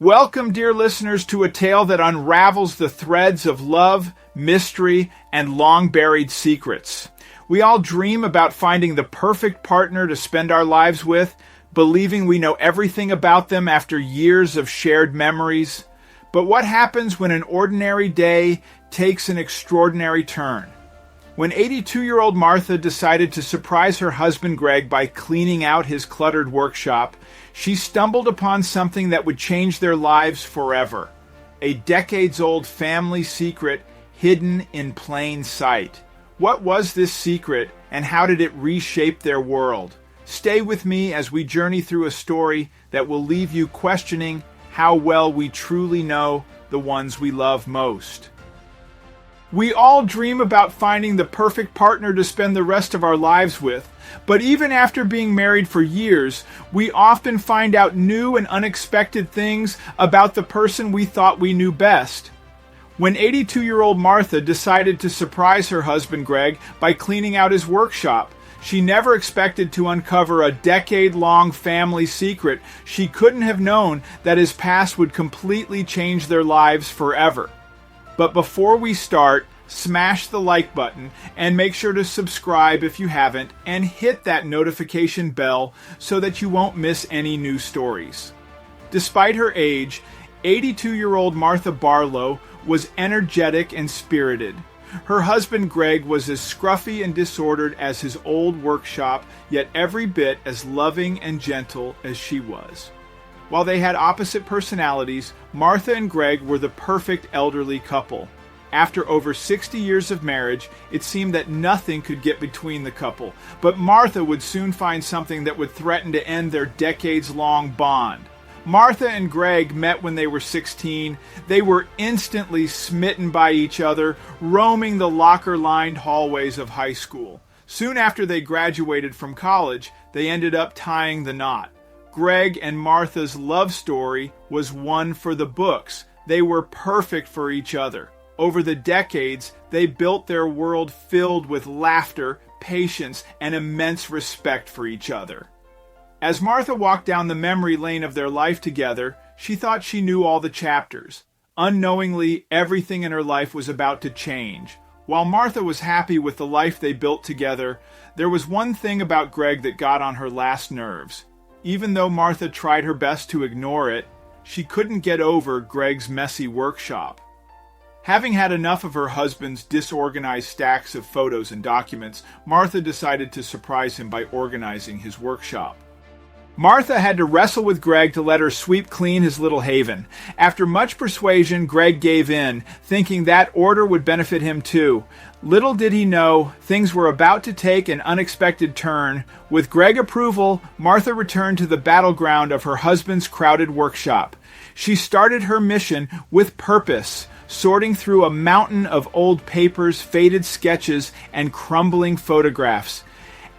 Welcome, dear listeners, to a tale that unravels the threads of love, mystery, and long-buried secrets. We all dream about finding the perfect partner to spend our lives with, believing we know everything about them after years of shared memories. But what happens when an ordinary day takes an extraordinary turn? When 82-year-old Martha decided to surprise her husband Greg by cleaning out his cluttered workshop, she stumbled upon something that would change their lives forever. A decades-old family secret hidden in plain sight. What was this secret, and how did it reshape their world? Stay with me as we journey through a story that will leave you questioning how well we truly know the ones we love most. We all dream about finding the perfect partner to spend the rest of our lives with, but even after being married for years, we often find out new and unexpected things about the person we thought we knew best. When 82-year-old Martha decided to surprise her husband Greg by cleaning out his workshop, she never expected to uncover a decade-long family secret she couldn't have known that his past would completely change their lives forever. But before we start, smash the like button and make sure to subscribe if you haven't, and hit that notification bell so that you won't miss any new stories. Despite her age, 82-year-old Martha Barlow was energetic and spirited. Her husband Greg was as scruffy and disordered as his old workshop, yet every bit as loving and gentle as she was. While they had opposite personalities, Martha and Greg were the perfect elderly couple. After over 60 years of marriage, it seemed that nothing could get between the couple, but Martha would soon find something that would threaten to end their decades-long bond. Martha and Greg met when they were 16. They were instantly smitten by each other, roaming the locker-lined hallways of high school. Soon after they graduated from college, they ended up tying the knot. Greg and Martha's love story was one for the books. They were perfect for each other. Over the decades, they built their world filled with laughter, patience, and immense respect for each other. As Martha walked down the memory lane of their life together, she thought she knew all the chapters. Unknowingly, everything in her life was about to change. While Martha was happy with the life they built together, there was one thing about Greg that got on her last nerves. Even though Martha tried her best to ignore it, she couldn't get over Greg's messy workshop. Having had enough of her husband's disorganized stacks of photos and documents, Martha decided to surprise him by organizing his workshop. Martha had to wrestle with Greg to let her sweep clean his little haven. After much persuasion, Greg gave in, thinking that order would benefit him too. Little did he know, things were about to take an unexpected turn. With Greg's approval, Martha returned to the battleground of her husband's crowded workshop. She started her mission with purpose, sorting through a mountain of old papers, faded sketches, and crumbling photographs.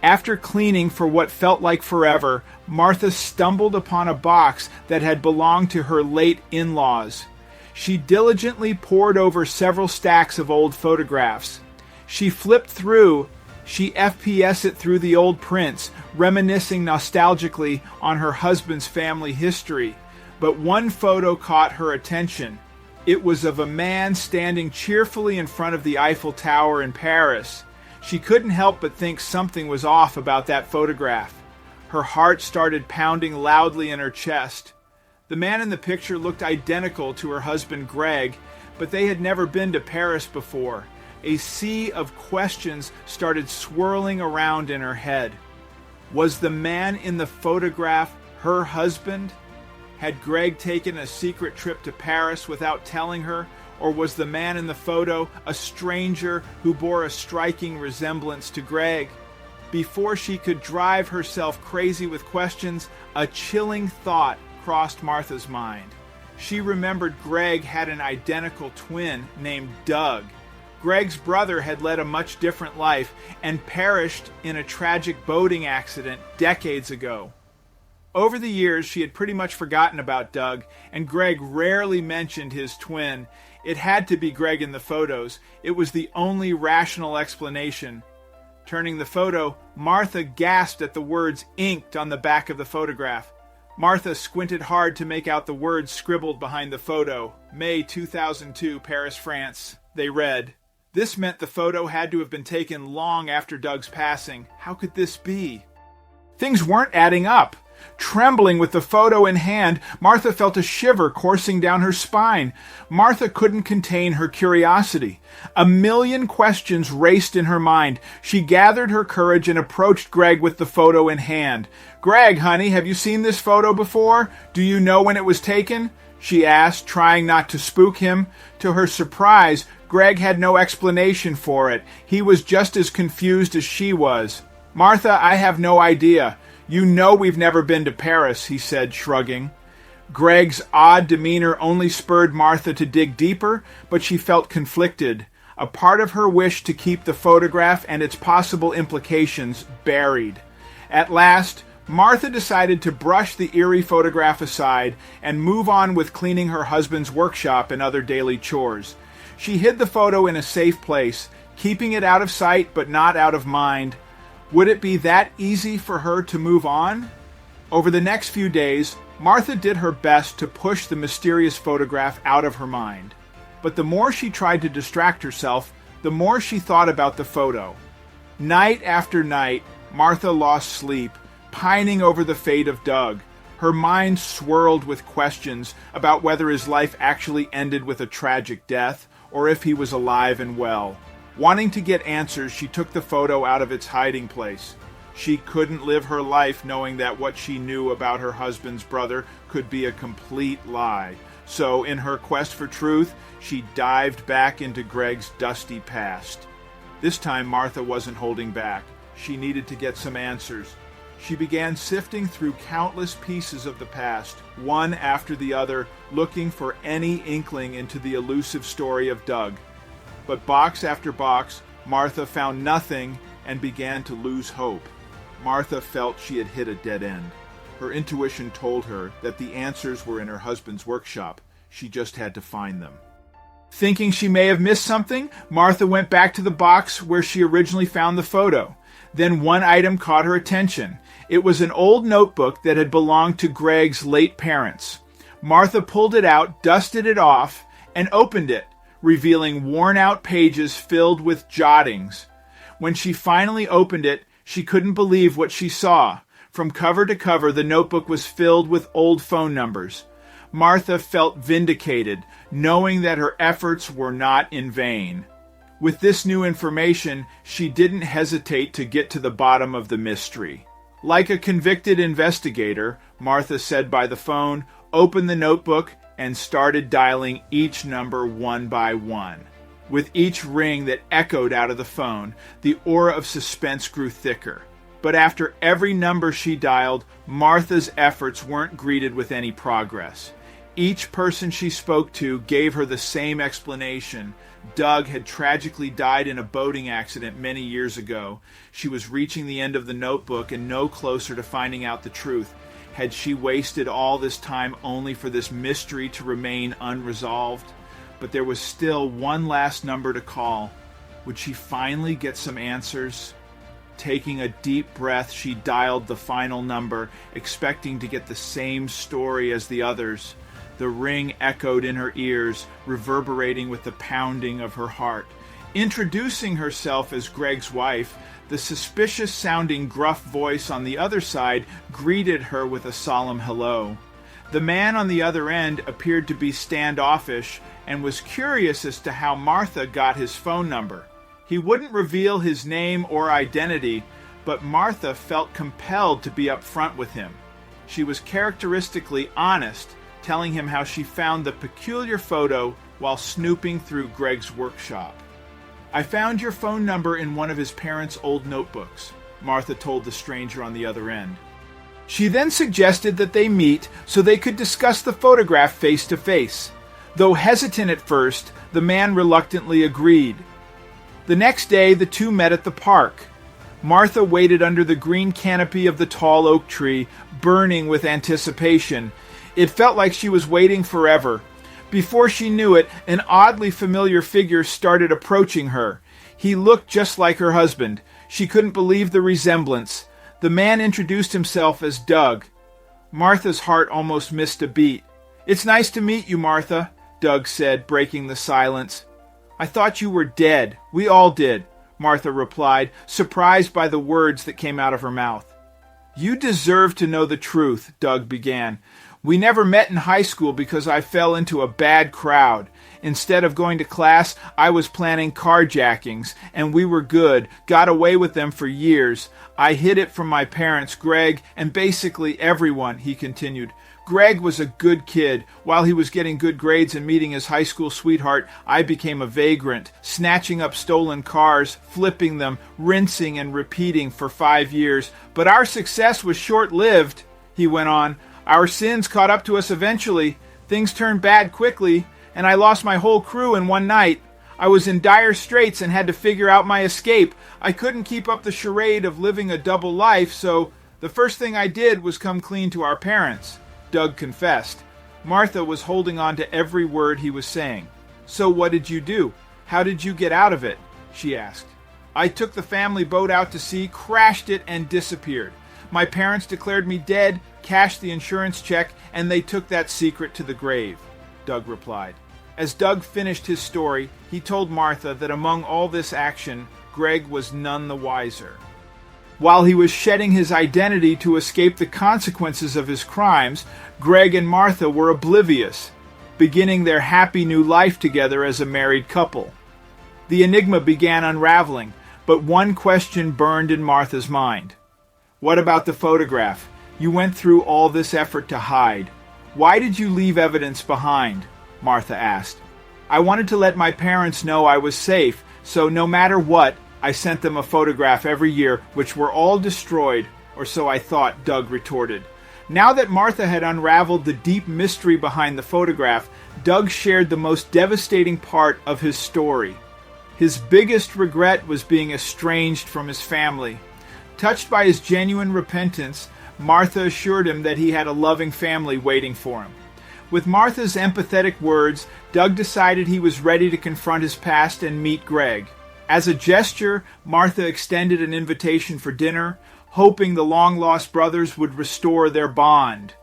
After cleaning for what felt like forever, Martha stumbled upon a box that had belonged to her late in-laws. She diligently pored over several stacks of old photographs. She flipped through, she FPS'd it through the old prints, reminiscing nostalgically on her husband's family history. But one photo caught her attention. It was of a man standing cheerfully in front of the Eiffel Tower in Paris. She couldn't help but think something was off about that photograph. Her heart started pounding loudly in her chest. The man in the picture looked identical to her husband Greg, but they had never been to Paris before. A sea of questions started swirling around in her head. Was the man in the photograph her husband? Had Greg taken a secret trip to Paris without telling her? Or was the man in the photo a stranger who bore a striking resemblance to Greg? Before she could drive herself crazy with questions, a chilling thought crossed Martha's mind. She remembered Greg had an identical twin named Doug. Greg's brother had led a much different life and perished in a tragic boating accident decades ago. Over the years, she had pretty much forgotten about Doug, and Greg rarely mentioned his twin. It had to be Greg in the photos. It was the only rational explanation. Turning the photo, Martha gasped at the words inked on the back of the photograph. Martha squinted hard to make out the words scribbled behind the photo. May 2002, Paris, France. They read. This meant the photo had to have been taken long after Doug's passing. How could this be? Things weren't adding up. Trembling with the photo in hand, Martha felt a shiver coursing down her spine. Martha couldn't contain her curiosity. A million questions raced in her mind. She gathered her courage and approached Greg with the photo in hand. "Greg, honey, have you seen this photo before? Do you know when it was taken?" she asked, trying not to spook him. To her surprise, Greg had no explanation for it. He was just as confused as she was. "Martha, I have no idea. You know we've never been to Paris," he said, shrugging. Greg's odd demeanor only spurred Martha to dig deeper, but she felt conflicted. A part of her wished to keep the photograph and its possible implications buried. At last, Martha decided to brush the eerie photograph aside and move on with cleaning her husband's workshop and other daily chores. She hid the photo in a safe place, keeping it out of sight but not out of mind. Would it be that easy for her to move on? Over the next few days, Martha did her best to push the mysterious photograph out of her mind. But the more she tried to distract herself, the more she thought about the photo. Night after night, Martha lost sleep, pining over the fate of Doug. Her mind swirled with questions about whether his life actually ended with a tragic death or if he was alive and well. Wanting to get answers, she took the photo out of its hiding place. She couldn't live her life knowing that what she knew about her husband's brother could be a complete lie. So, in her quest for truth, she dived back into Greg's dusty past. This time, Martha wasn't holding back. She needed to get some answers. She began sifting through countless pieces of the past, one after the other, looking for any inkling into the elusive story of Doug. But box after box, Martha found nothing and began to lose hope. Martha felt she had hit a dead end. Her intuition told her that the answers were in her husband's workshop. She just had to find them. Thinking she may have missed something, Martha went back to the box where she originally found the photo. Then one item caught her attention. It was an old notebook that had belonged to Greg's late parents. Martha pulled it out, dusted it off, and opened it, revealing worn-out pages filled with jottings. When she finally opened it, she couldn't believe what she saw. From cover to cover, the notebook was filled with old phone numbers. Martha felt vindicated, knowing that her efforts were not in vain. With this new information, she didn't hesitate to get to the bottom of the mystery. Like a convicted investigator, Martha said by the phone, opened the notebook, and started dialing each number one by one. With each ring that echoed out of the phone, the aura of suspense grew thicker. But after every number she dialed, Martha's efforts weren't greeted with any progress. Each person she spoke to gave her the same explanation. Doug had tragically died in a boating accident many years ago. She was reaching the end of the notebook and no closer to finding out the truth. Had she wasted all this time only for this mystery to remain unresolved? But there was still one last number to call. Would she finally get some answers? Taking a deep breath, she dialed the final number, expecting to get the same story as the others. The ring echoed in her ears, reverberating with the pounding of her heart. Introducing herself as Greg's wife, the suspicious-sounding gruff voice on the other side greeted her with a solemn hello. The man on the other end appeared to be standoffish and was curious as to how Martha got his phone number. He wouldn't reveal his name or identity, but Martha felt compelled to be upfront with him. She was characteristically honest, telling him how she found the peculiar photo while snooping through Greg's workshop. "I found your phone number in one of his parents' old notebooks," Martha told the stranger on the other end. She then suggested that they meet so they could discuss the photograph face to face. Though hesitant at first, the man reluctantly agreed. The next day, the two met at the park. Martha waited under the green canopy of the tall oak tree, burning with anticipation. It felt like she was waiting forever. Before she knew it, an oddly familiar figure started approaching her. He looked just like her husband. She couldn't believe the resemblance. The man introduced himself as Doug. Martha's heart almost missed a beat. "It's nice to meet you, Martha," Doug said, breaking the silence. "I thought you were dead. We all did," Martha replied, surprised by the words that came out of her mouth. "You deserve to know the truth," Doug began. "We never met in high school because I fell into a bad crowd. Instead of going to class, I was planning carjackings, and we were good, got away with them for years. I hid it from my parents, Greg, and basically everyone," he continued. "Greg was a good kid. While he was getting good grades and meeting his high school sweetheart, I became a vagrant, snatching up stolen cars, flipping them, rinsing and repeating for 5 years. But our success was short-lived," he went on. "Our sins caught up to us eventually. Things turned bad quickly, and I lost my whole crew in one night. I was in dire straits and had to figure out my escape. I couldn't keep up the charade of living a double life, so the first thing I did was come clean to our parents," Doug confessed. Martha was holding on to every word he was saying. "So what did you do? How did you get out of it?" she asked. "I took the family boat out to sea, crashed it, and disappeared. My parents declared me dead, cashed the insurance check, and they took that secret to the grave," Doug replied. As Doug finished his story, he told Martha that among all this action, Greg was none the wiser. While he was shedding his identity to escape the consequences of his crimes, Greg and Martha were oblivious, beginning their happy new life together as a married couple. The enigma began unraveling, but one question burned in Martha's mind. "What about the photograph? You went through all this effort to hide. Why did you leave evidence behind?" Martha asked. "I wanted to let my parents know I was safe, so no matter what, I sent them a photograph every year, which were all destroyed, or so I thought," Doug retorted. Now that Martha had unraveled the deep mystery behind the photograph, Doug shared the most devastating part of his story. His biggest regret was being estranged from his family. Touched by his genuine repentance, Martha assured him that he had a loving family waiting for him. With Martha's empathetic words, Doug decided he was ready to confront his past and meet Greg. As a gesture, Martha extended an invitation for dinner, hoping the long-lost brothers would restore their bond.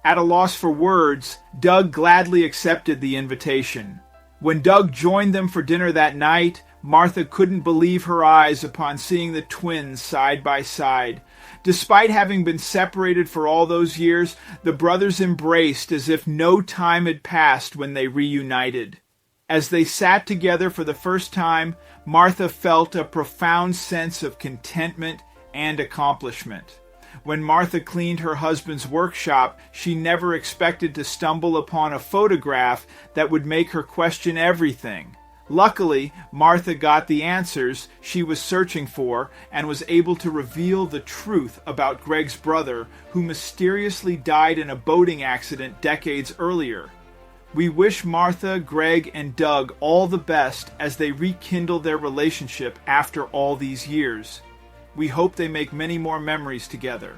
At a loss for words, Doug gladly accepted the invitation. When Doug joined them for dinner that night, Martha couldn't believe her eyes upon seeing the twins side by side. Despite having been separated for all those years, the brothers embraced as if no time had passed when they reunited. As they sat together for the first time, Martha felt a profound sense of contentment and accomplishment. When Martha cleaned her husband's workshop, she never expected to stumble upon a photograph that would make her question everything. Luckily, Martha got the answers she was searching for and was able to reveal the truth about Greg's brother, who mysteriously died in a boating accident decades earlier. We wish Martha, Greg, and Doug all the best as they rekindle their relationship after all these years. We hope they make many more memories together.